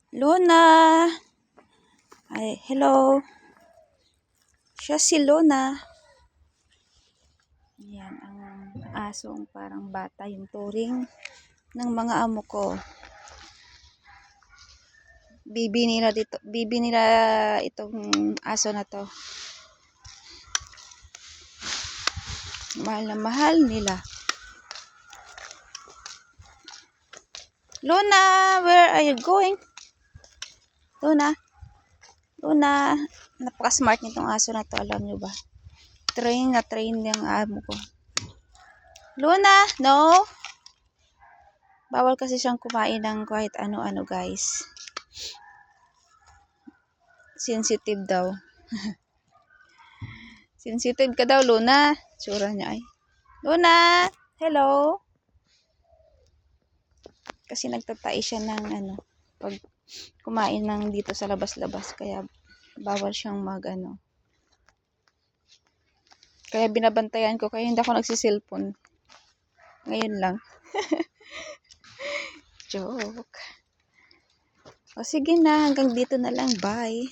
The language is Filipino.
Luna! Ay, hello. Siya si Luna. Yan, ang asong parang bata yung turing ng mga amo ko. Bibi nila itong aso na to. Mahal na mahal nila. Luna, where are you going? Luna, napaka-smart nitong aso na to, alam nyo ba? Train yung amo ko. Luna, no? Bawal kasi siyang kumain ng kahit ano-ano, guys. Sensitive daw. Sensitive ka daw, Luna. Tsura niya ay. Luna, hello. Kasi nagtatai siya ng pag kumain ng dito sa labas-labas, kaya bawal siyang kaya binabantayan ko, kaya hindi ako nagsiselfon ngayon lang. Joke. O sige na, hanggang dito na lang, bye.